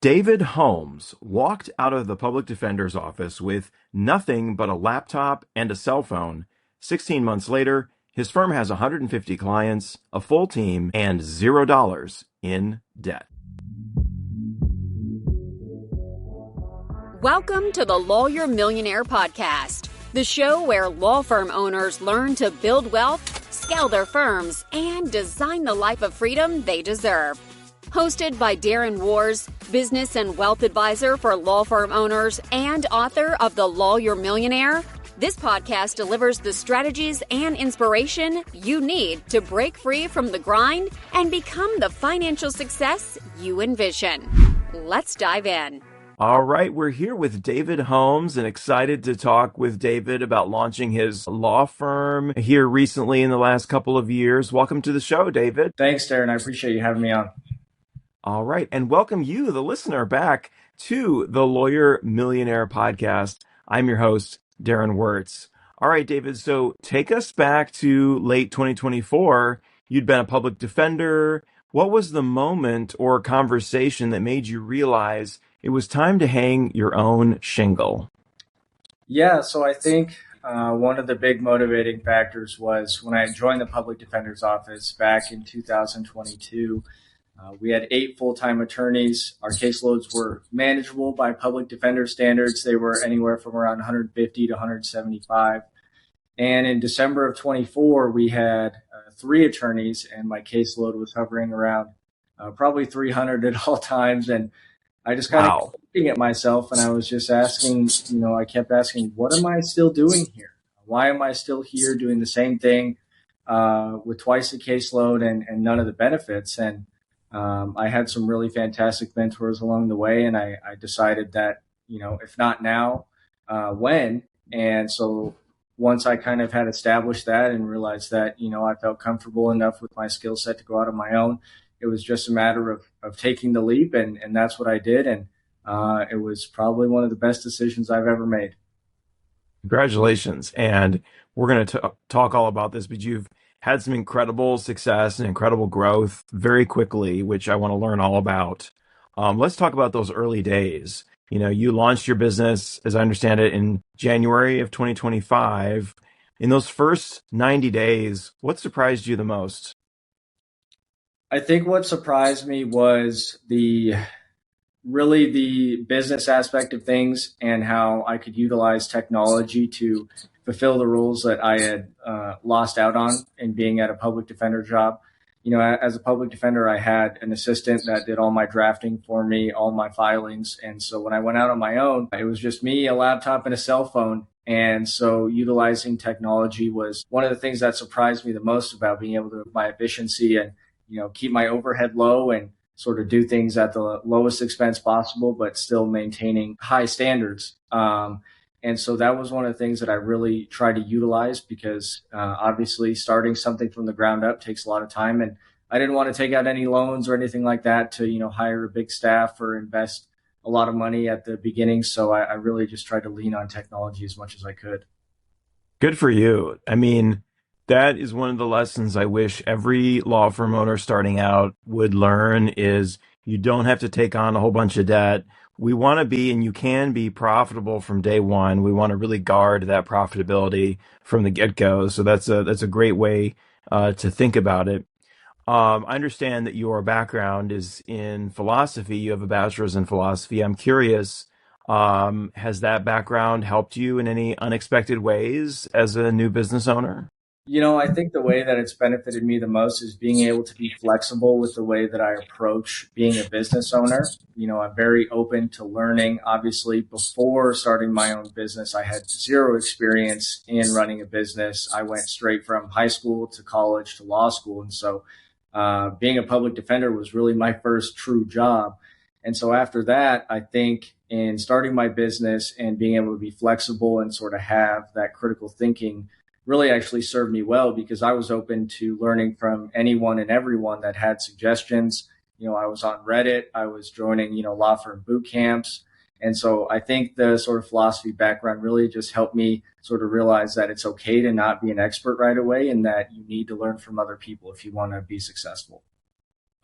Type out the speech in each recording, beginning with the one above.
David Holmes walked out of the public defender's office with nothing but a laptop and a cell phone. 16 months later, his firm has 150 clients, a full team, and $0 in debt. Welcome to the Lawyer Millionaire Podcast, the show where law firm owners learn to build wealth, scale their firms, and design the life of freedom they deserve. Hosted by Darren Wars, business and wealth advisor for law firm owners and author of The Lawyer Millionaire, this podcast delivers the strategies and inspiration you need to break free from the grind and become the financial success you envision. Let's dive in. All right, we're here with David Holmes and excited to talk with David about launching his law firm here recently in the last couple of years. Welcome to the show, David. Thanks, Darren. I appreciate you having me on. All right, and welcome you, the listener, back to the Lawyer Millionaire Podcast. I'm your host, Darren Wirtz. All right, David, so take us back to late 2024. You'd been a public defender. What was the moment or conversation that made you realize it was time to hang your own shingle? Yeah, so I think one of the big motivating factors was when I joined the public defender's office back in 2022. We had 8 full-time attorneys. Our caseloads were manageable by public defender standards. They were anywhere from around 150 to 175. And in December of 24, we had 3 attorneys, and my caseload was hovering around probably 300 at all times. And I just kind of kept looking at myself, and I was just asking, I kept asking, what am I still doing here? Why am I still here doing the same thing with twice the caseload and none of the benefits? And I had some really fantastic mentors along the way, and I decided that, if not now, when? And so once I kind of had established that and realized that, I felt comfortable enough with my skill set to go out on my own, it was just a matter of taking the leap, and that's what I did. And it was probably one of the best decisions I've ever made. Congratulations. And we're going to talk all about this, but you've had some incredible success and incredible growth very quickly, which I want to learn all about. Let's talk about those early days. You launched your business, as I understand it, in January of 2025. In those first 90 days, what surprised you the most? I think what surprised me was the business aspect of things and how I could utilize technology to fulfill the roles that I had lost out on in being at a public defender job. As a public defender, I had an assistant that did all my drafting for me, all my filings. And so when I went out on my own, it was just me, a laptop, and a cell phone. And so utilizing technology was one of the things that surprised me the most about being able to my efficiency and keep my overhead low and sort of do things at the lowest expense possible, but still maintaining high standards. And so that was one of the things that I really tried to utilize because obviously starting something from the ground up takes a lot of time. And I didn't want to take out any loans or anything like that to, hire a big staff or invest a lot of money at the beginning. So I really just tried to lean on technology as much as I could. Good for you. I mean, that is one of the lessons I wish every law firm owner starting out would learn is you don't have to take on a whole bunch of debt. We want to be, and you can be profitable from day one. We want to really guard that profitability from the get-go. So that's a great way to think about it. I understand that your background is in philosophy. You have a bachelor's in philosophy. I'm curious, has that background helped you in any unexpected ways as a new business owner? I think the way that it's benefited me the most is being able to be flexible with the way that I approach being a business owner. I'm very open to learning. Obviously, before starting my own business, I had 0 experience in running a business. I went straight from high school to college to law school. And so being a public defender was really my first true job. And so after that, I think in starting my business and being able to be flexible and sort of have that critical thinking really actually served me well because I was open to learning from anyone and everyone that had suggestions. I was on Reddit. I was joining, law firm boot camps. And so I think the sort of philosophy background really just helped me sort of realize that it's okay to not be an expert right away and that you need to learn from other people if you want to be successful.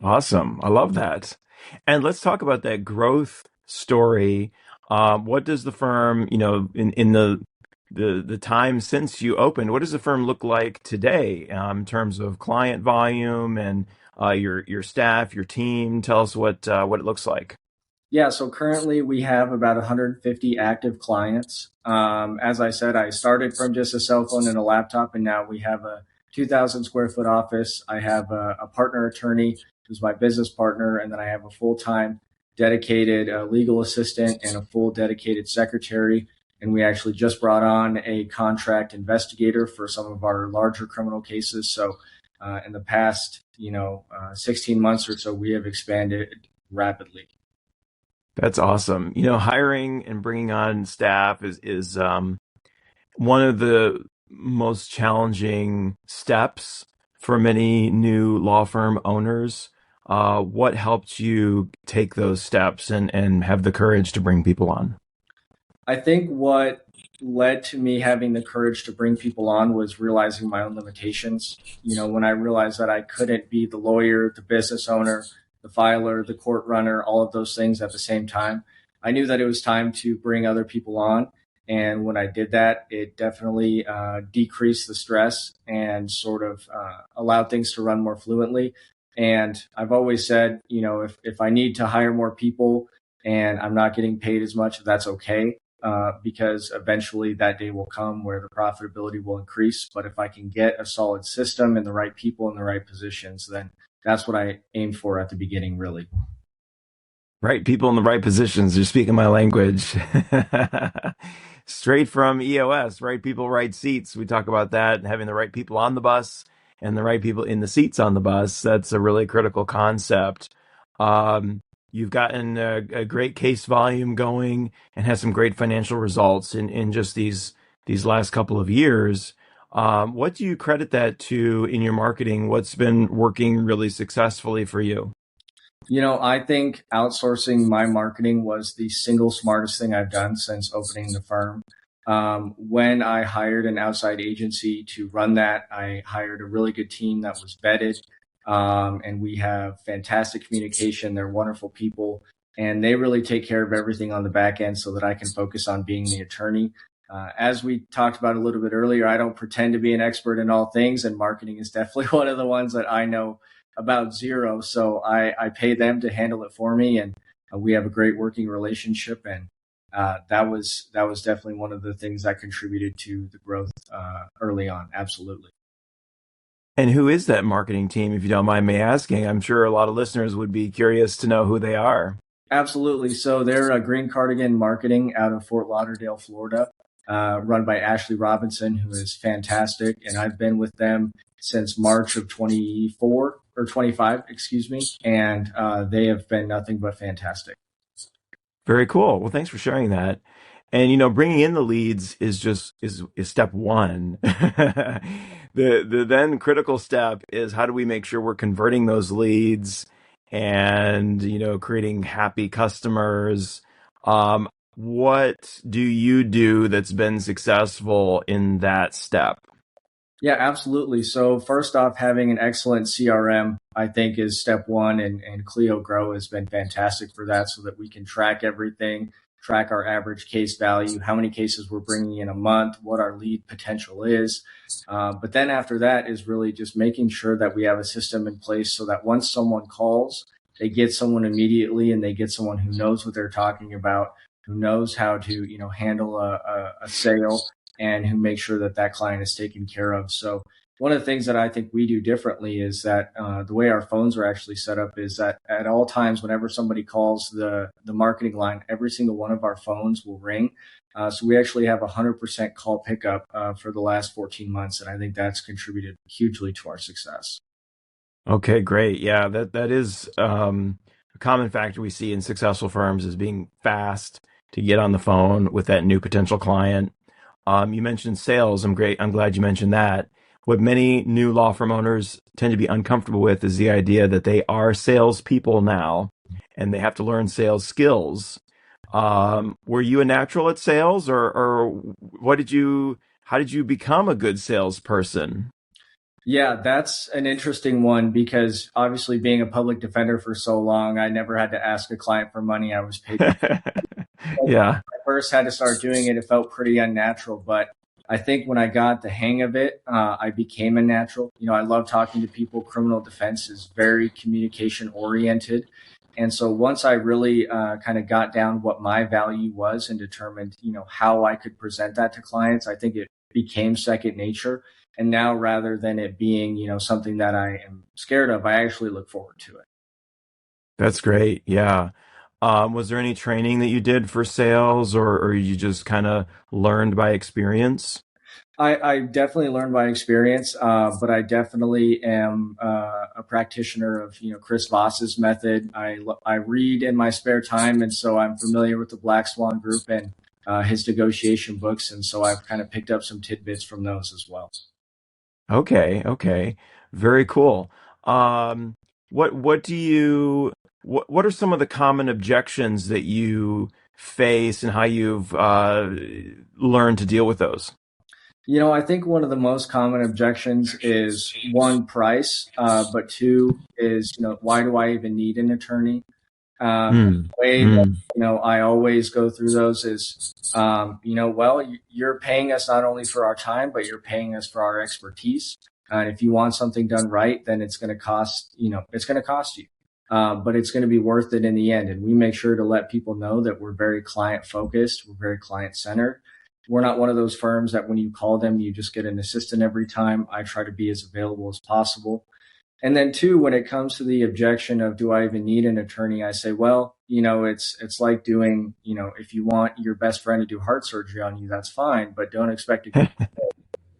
Awesome. I love that. And let's talk about that growth story. What does the firm, in the time since you opened, what does the firm look like today, in terms of client volume and your staff, your team? Tell us what it looks like. Yeah, so currently we have about 150 active clients. As I said, I started from just a cell phone and a laptop, and now we have a 2,000 square foot office. I have a partner attorney who's my business partner, and then I have a full time dedicated legal assistant and a full dedicated secretary. And we actually just brought on a contract investigator for some of our larger criminal cases. So in the past, 16 months or so, we have expanded rapidly. That's awesome. Hiring and bringing on staff is one of the most challenging steps for many new law firm owners. What helped you take those steps and have the courage to bring people on? I think what led to me having the courage to bring people on was realizing my own limitations. When I realized that I couldn't be the lawyer, the business owner, the filer, the court runner, all of those things at the same time, I knew that it was time to bring other people on. And when I did that, it definitely decreased the stress and sort of allowed things to run more fluently. And I've always said, if I need to hire more people and I'm not getting paid as much, that's okay, because eventually that day will come where the profitability will increase. But if I can get a solid system and the right people in the right positions, then that's what I aimed for at the beginning, really. Right people in the right positions. You're speaking my language. Straight from EOS, right people, right seats. We talk about that and having the right people on the bus and the right people in the seats on the bus. That's a really critical concept. You've gotten a great case volume going and has some great financial results in just these last couple of years. What do you credit that to in your marketing? What's been working really successfully for you? I think outsourcing my marketing was the single smartest thing I've done since opening the firm. When I hired an outside agency to run that, I hired a really good team that was vetted. And we have fantastic communication. They're wonderful people, and they really take care of everything on the back end so that I can focus on being the attorney. As we talked about a little bit earlier, I don't pretend to be an expert in all things, and marketing is definitely one of the ones that I know about zero. So I pay them to handle it for me, and we have a great working relationship. And that was definitely one of the things that contributed to the growth early on. Absolutely. And who is that marketing team, if you don't mind me asking? I'm sure a lot of listeners would be curious to know who they are. Absolutely. So they're a green cardigan marketing out of Fort Lauderdale, Florida, run by Ashley Robinson, who is fantastic. And I've been with them since March of 24 or 25, excuse me. And they have been nothing but fantastic. Very cool. Well, thanks for sharing that. And bringing in the leads is step one. The then critical step is how do we make sure we're converting those leads and creating happy customers. What do you do that's been successful in that step? Yeah, absolutely. So first off, having an excellent CRM, I think, is step one, and Clio Grow has been fantastic for that, so that we can track everything, track our average case value, how many cases we're bringing in a month, what our lead potential is. But then after that is really just making sure that we have a system in place so that once someone calls, they get someone immediately, and they get someone who knows what they're talking about, who knows how to, handle a sale, and who makes sure that that client is taken care of. So one of the things that I think we do differently is that the way our phones are actually set up is that at all times, whenever somebody calls the marketing line, every single one of our phones will ring. So we actually have 100% call pickup for the last 14 months. And I think that's contributed hugely to our success. Okay, great. Yeah, that is a common factor we see in successful firms is being fast to get on the phone with that new potential client. You mentioned sales. I'm glad you mentioned that. What many new law firm owners tend to be uncomfortable with is the idea that they are salespeople now, and they have to learn sales skills. Were you a natural at sales, or what did you? How did you become a good salesperson? Yeah, that's an interesting one because obviously being a public defender for so long, I never had to ask a client for money. I was paid. When Yeah. I first had to start doing it, it felt pretty unnatural, but I think when I got the hang of it, I became a natural. I love talking to people. Criminal defense is very communication oriented. And so once I really kind of got down what my value was and determined, how I could present that to clients, I think it became second nature. And now rather than it being, something that I am scared of, I actually look forward to it. That's great. Yeah. Was there any training that you did for sales, or you just kind of learned by experience? I definitely learned by experience, but I definitely am a practitioner of Chris Voss's method. I read in my spare time, and so I'm familiar with the Black Swan Group and his negotiation books, and so I've kind of picked up some tidbits from those as well. Okay, okay. Very cool. Um, what do you what are some of the common objections that you face and how you've learned to deal with those? I think one of the most common objections is one, price, but two is, why do I even need an attorney? Mm, The way that, mm, I always go through those is, well, you're paying us not only for our time, but you're paying us for our expertise. And if you want something done right, then it's going to cost, it's going to cost you. But it's going to be worth it in the end. And we make sure to let people know that we're very client focused. We're very client centered. We're not one of those firms that when you call them, you just get an assistant every time. I try to be as available as possible. And then two, when it comes to the objection of do I even need an attorney, I say, well, it's like doing, if you want your best friend to do heart surgery on you, that's fine, but don't expect to get.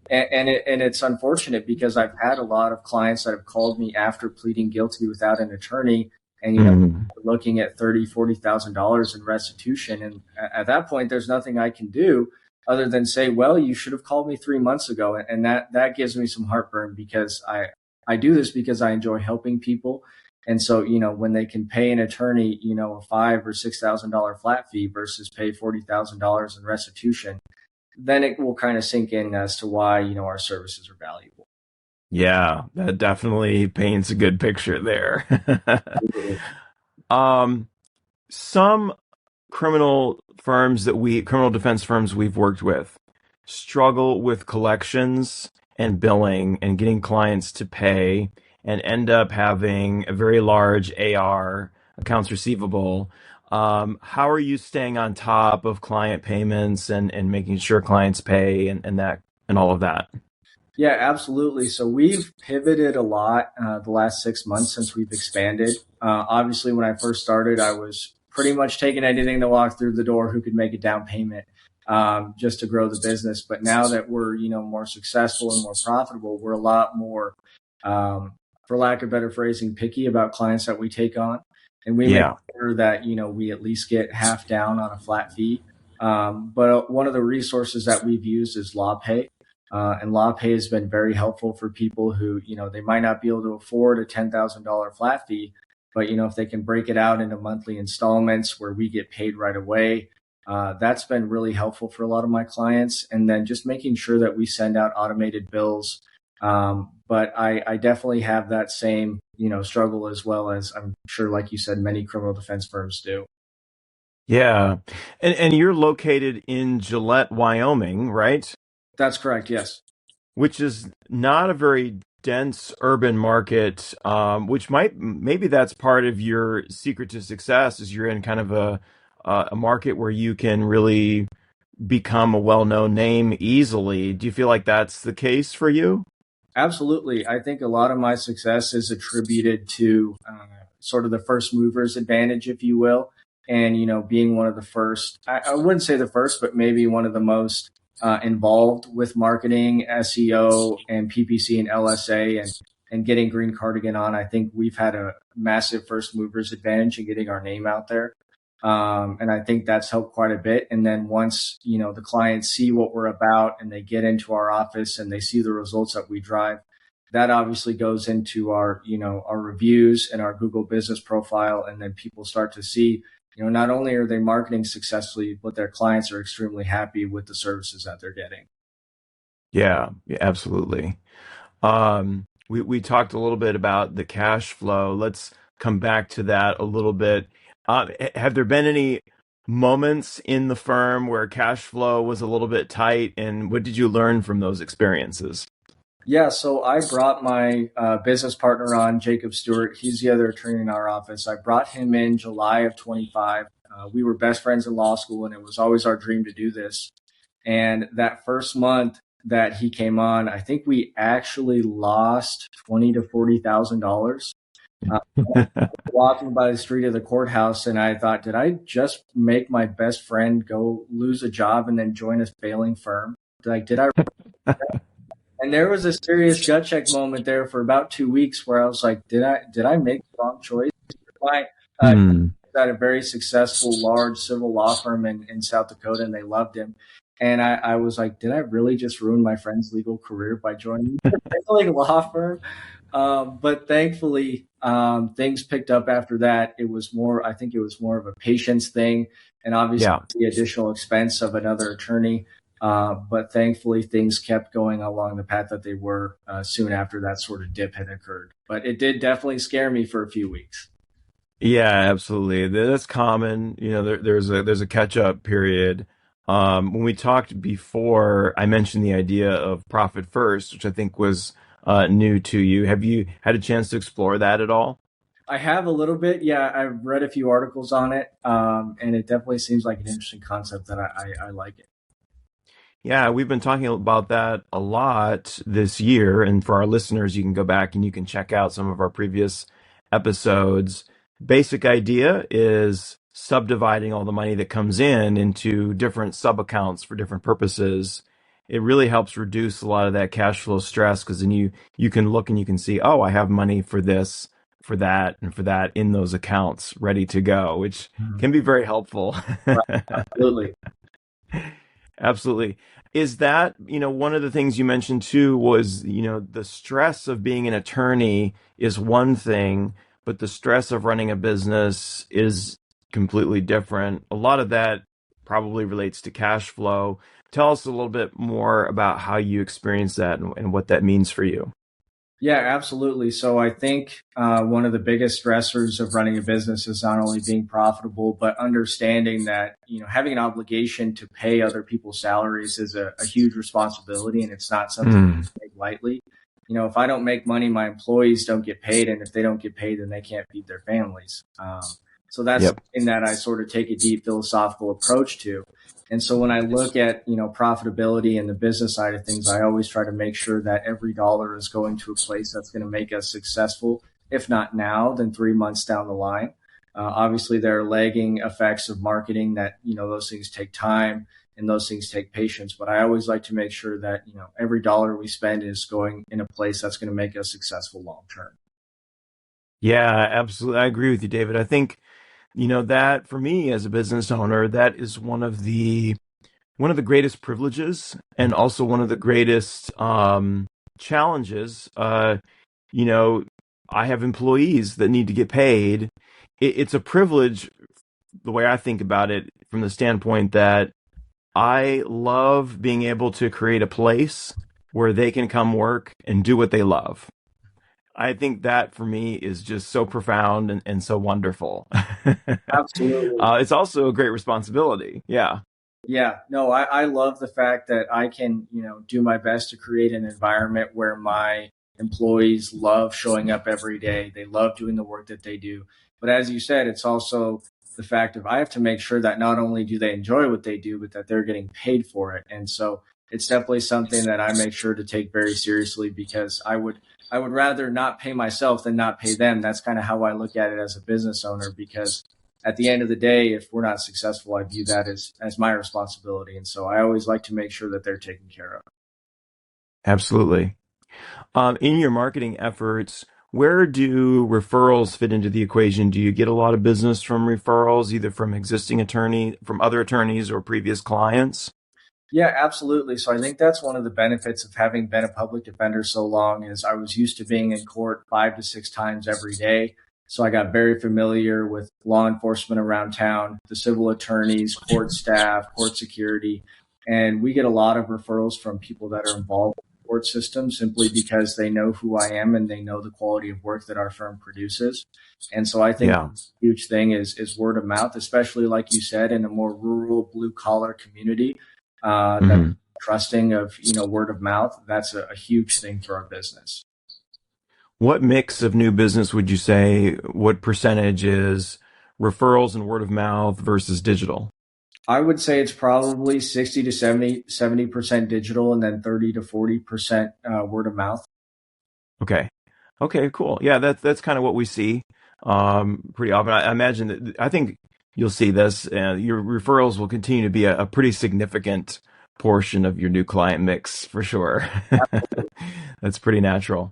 And it's unfortunate because I've had a lot of clients that have called me after pleading guilty without an attorney, and mm. looking at $30,000, $40,000 in restitution, and at that point, there's nothing I can do other than say, well, you should have called me 3 months ago, and that gives me some heartburn because I do this because I enjoy helping people. And so, when they can pay an attorney, a $5,000 or $6,000 flat fee versus pay $40,000 in restitution, then it will kind of sink in as to why, our services are valuable. Yeah, that definitely paints a good picture there. Absolutely. Um, some criminal defense firms we've worked with struggle with collections and billing and getting clients to pay and end up having a very large AR, accounts receivable. How are you staying on top of client payments and making sure clients pay and that and all of that? Yeah, absolutely. So we've pivoted a lot the last 6 months since we've expanded. Obviously, when I first started, I was pretty much taking anything that walked through the door who could make a down payment just to grow the business. But now that we're more successful and more profitable, we're a lot more, for lack of better phrasing, picky about clients that we take on, and we make Yeah. sure that we at least get half down on a flat fee. But one of the resources that we've used is LawPay. And LawPay has been very helpful for people who, they might not be able to afford a $10,000 flat fee, but, if they can break it out into monthly installments where we get paid right away, that's been really helpful for a lot of my clients. And then just making sure that we send out automated bills. But I definitely have that same, struggle as well as I'm sure, like you said, many criminal defense firms do. Yeah. And you're located in Gillette, Wyoming, right? That's correct. Yes. Which is not a very dense urban market, which maybe that's part of your secret to success is you're in kind of a market where you can really become a well-known name easily. Do you feel like that's the case for you? Absolutely. I think a lot of my success is attributed to sort of the first movers advantage, if you will. And, being one of the first, I wouldn't say the first, but maybe one of the most involved with marketing, SEO, and PPC and LSA and getting Green Cardigan on. I think we've had a massive first movers advantage in getting our name out there. And I think that's helped quite a bit. And then once, the clients see what we're about and they get into our office and they see the results that we drive, that obviously goes into our, our reviews and our Google business profile. And then people start to see, not only are they marketing successfully, but their clients are extremely happy with the services that they're getting. Yeah, yeah, absolutely. We talked a little bit about the cash flow. Let's come back to that a little bit. Have there been any moments in the firm where cash flow was a little bit tight, and what did you learn from those experiences? Yeah, so I brought my business partner on, Jacob Stewart. He's the other attorney in our office. I brought him in July of 25. We were best friends in law school, and it was always our dream to do this. And that first month that he came on, I think we actually lost $20 to $40,000. Uh, Walking by the street of the courthouse, and I thought, did I just make my best friend go lose a job and then join a failing firm? Like, did I? And there was a serious gut check moment there for about 2 weeks where I was like, did I make the wrong choice? My Hmm. at a very successful large civil law firm in South Dakota, and they loved him. And I was like, did I really just ruin my friend's legal career by joining a failing law firm? But thankfully, things picked up after that. I think it was more of a patience thing, and obviously Yeah. the additional expense of another attorney. But thankfully, things kept going along the path that they were soon after that sort of dip had occurred. But it did definitely scare me for a few weeks. Yeah, absolutely. That's common. There's a catch up period. When we talked before, I mentioned the idea of profit first, which I think was new to you. Have you had a chance to explore that at all? I have a little bit. Yeah, I've read a few articles on it, and it definitely seems like an interesting concept that I like it. Yeah, we've been talking about that a lot this year. And for our listeners, you can go back and you can check out some of our previous episodes. Basic idea is subdividing all the money that comes in into different sub accounts for different purposes. It really helps reduce a lot of that cash flow stress because then you can look and you can see, oh, I have money for this, for that in those accounts ready to go, which Mhm. can be very helpful. Right, absolutely. Absolutely. Is that, one of the things you mentioned too was, the stress of being an attorney is one thing, but the stress of running a business is completely different. A lot of that probably relates to cash flow. Tell us a little bit more about how you experience that and what that means for you. Yeah, absolutely. So I think one of the biggest stressors of running a business is not only being profitable, but understanding that, having an obligation to pay other people's salaries is a huge responsibility, and it's not something Mm, to take lightly. If I don't make money, my employees don't get paid, and if they don't get paid, then they can't feed their families. So that's yep. something that I sort of take a deep philosophical approach to. And so when I look at, profitability and the business side of things, I always try to make sure that every dollar is going to a place that's going to make us successful. If not now, then 3 months down the line. Obviously, there are lagging effects of marketing that, those things take time and those things take patience. But I always like to make sure that, every dollar we spend is going in a place that's going to make us successful long term. Yeah, absolutely. I agree with you, David. I think, that for me as a business owner, that is one of the greatest privileges and also one of the greatest challenges. You know, I have employees that need to get paid. It's a privilege, the way I think about it, from the standpoint that I love being able to create a place where they can come work and do what they love. I think that for me is just so profound and so wonderful. Absolutely. It's also a great responsibility. Yeah. Yeah, no, I love the fact that I can, do my best to create an environment where my employees love showing up every day. They love doing the work that they do. But as you said, it's also the fact of I have to make sure that not only do they enjoy what they do, but that they're getting paid for it. And so it's definitely something that I make sure to take very seriously because I would rather not pay myself than not pay them. That's kind of how I look at it as a business owner because at the end of the day, if we're not successful, I view that as my responsibility. And so I always like to make sure that they're taken care of. Absolutely. In your marketing efforts, where do referrals fit into the equation? Do you get a lot of business from referrals, either from from other attorneys or previous clients? Yeah, absolutely. So I think that's one of the benefits of having been a public defender so long is I was used to being in court 5 to 6 times every day. So I got very familiar with law enforcement around town, the civil attorneys, court staff, court security, and we get a lot of referrals from people that are involved support system simply because they know who I am and they know the quality of work that our firm produces. And so I think Yeah. a huge thing is word of mouth, especially like you said, in a more rural blue collar community, that's Hmm. trusting of, word of mouth. That's a huge thing for our business. What mix of new business would you say, what percentage is referrals and word of mouth versus digital? I would say it's probably 60 to 70% digital and then 30 to 40% word of mouth. Okay. Okay, cool. Yeah, that's kind of what we see pretty often. I imagine that I think you'll see this. Your referrals will continue to be a pretty significant portion of your new client mix for sure. That's pretty natural.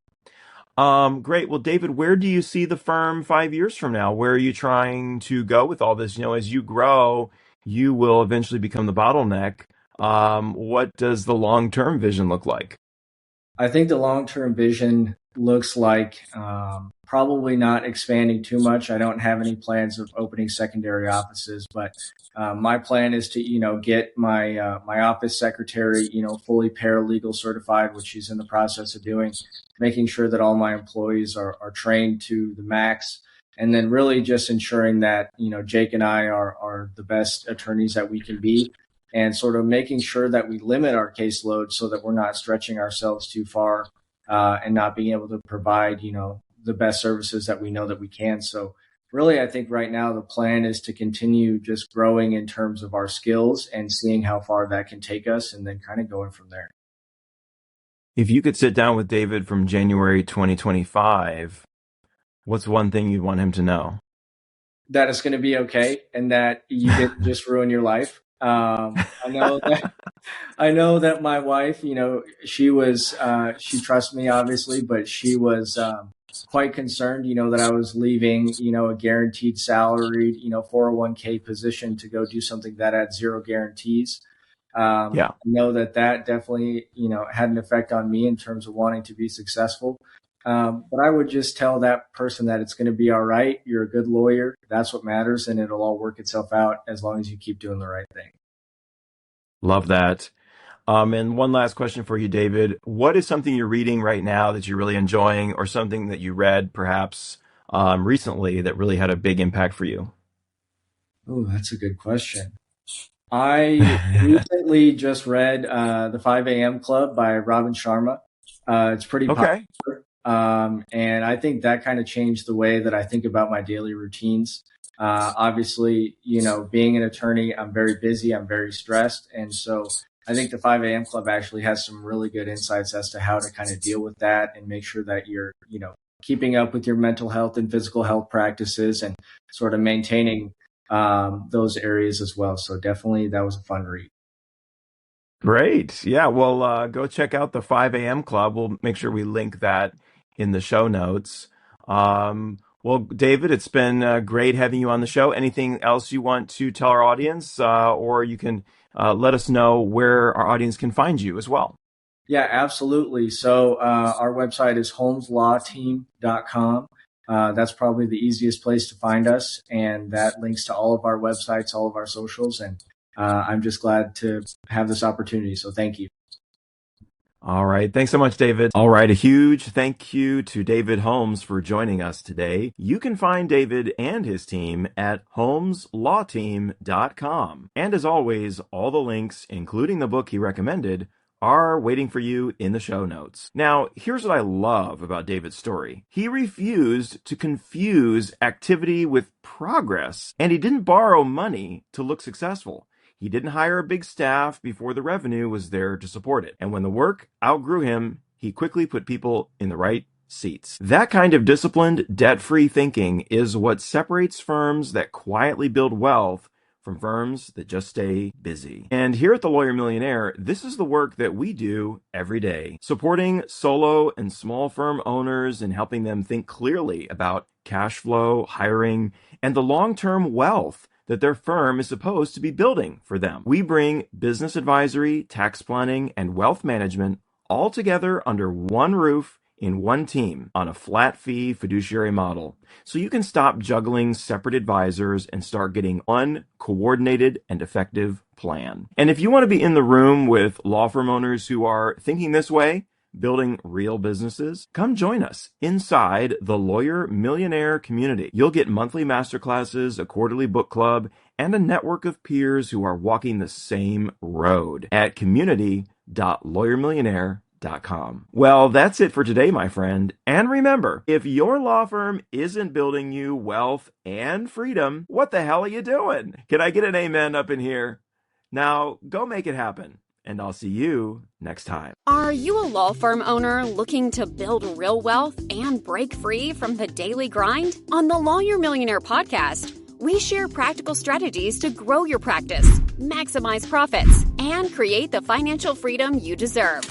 Great. Well, David, where do you see the firm 5 years from now? Where are you trying to go with all this? As you grow, you will eventually become the bottleneck. What does the long-term vision look like? I think the long term vision looks like probably not expanding too much. I don't have any plans of opening secondary offices, but my plan is to get my office secretary fully paralegal certified, which she's in the process of doing, making sure that all my employees are trained to the max. And then really just ensuring that, Jake and I are the best attorneys that we can be and sort of making sure that we limit our caseload so that we're not stretching ourselves too far and not being able to provide, the best services that we know that we can. So really, I think right now the plan is to continue just growing in terms of our skills and seeing how far that can take us and then kind of going from there. If you could sit down with David from January 2025, what's one thing you'd want him to know? That it's going to be okay and that you didn't just ruin your life. I know that my wife, she trusts me obviously, but she was quite concerned, that I was leaving, a guaranteed salaried, 401k position to go do something that had zero guarantees. Yeah. I know that definitely, had an effect on me in terms of wanting to be successful. But I would just tell that person that it's going to be all right. You're a good lawyer. That's what matters. And it'll all work itself out as long as you keep doing the right thing. Love that. And one last question for you, David. What is something you're reading right now that you're really enjoying, or something that you read perhaps recently that really had a big impact for you? Oh, that's a good question. I recently just read The 5 a.m. Club by Robin Sharma. It's pretty Okay. popular. And I think that kind of changed the way that I think about my daily routines. Obviously, being an attorney, I'm very busy, I'm very stressed. And so I think the 5 a.m. Club actually has some really good insights as to how to kind of deal with that and make sure that you're, keeping up with your mental health and physical health practices and sort of maintaining those areas as well. So definitely that was a fun read. Great. Yeah. Well, go check out the 5 a.m. Club. We'll make sure we link that in the show notes. Well, David, it's been great having you on the show. Anything else you want to tell our audience, or you can let us know where our audience can find you as well? Yeah, absolutely. So our website is holmeslawteam.com. That's probably the easiest place to find us. And that links to all of our websites, all of our socials. And I'm just glad to have this opportunity. So thank you. All right. Thanks so much, David. All right. A huge thank you to David Holmes for joining us today. You can find David and his team at holmeslawteam.com. And as always, all the links, including the book he recommended, are waiting for you in the show notes. Now, here's what I love about David's story. He refused to confuse activity with progress, and he didn't borrow money to look successful. He didn't hire a big staff before the revenue was there to support it. And when the work outgrew him, he quickly put people in the right seats. That kind of disciplined, debt-free thinking is what separates firms that quietly build wealth from firms that just stay busy. And here at The Lawyer Millionaire, this is the work that we do every day, supporting solo and small firm owners and helping them think clearly about cash flow, hiring, and the long-term wealth that their firm is supposed to be building for them. We bring business advisory, tax planning, and wealth management all together under one roof in one team on a flat fee fiduciary model. So you can stop juggling separate advisors and start getting one coordinated and effective plan. And if you want to be in the room with law firm owners who are thinking this way, building real businesses? Come join us inside the Lawyer Millionaire community. You'll get monthly masterclasses, a quarterly book club, and a network of peers who are walking the same road at community.lawyermillionaire.com. Well, that's it for today, my friend. And remember, if your law firm isn't building you wealth and freedom, what the hell are you doing? Can I get an amen up in here? Now, go make it happen. And I'll see you next time. Are you a law firm owner looking to build real wealth and break free from the daily grind? On the Lawyer Millionaire podcast, we share practical strategies to grow your practice, maximize profits, and create the financial freedom you deserve.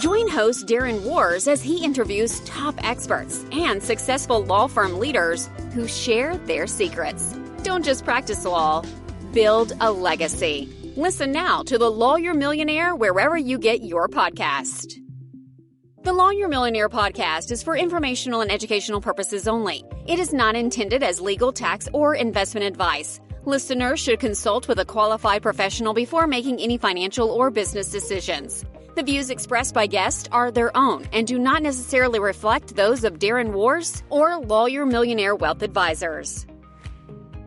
Join host Darren Wars as he interviews top experts and successful law firm leaders who share their secrets. Don't just practice law, build a legacy. Listen now to The Lawyer Millionaire wherever you get your podcast. The Lawyer Millionaire podcast is for informational and educational purposes only. It is not intended as legal, tax, or investment advice. Listeners should consult with a qualified professional before making any financial or business decisions. The views expressed by guests are their own and do not necessarily reflect those of Darren Wars or Lawyer Millionaire Wealth Advisors.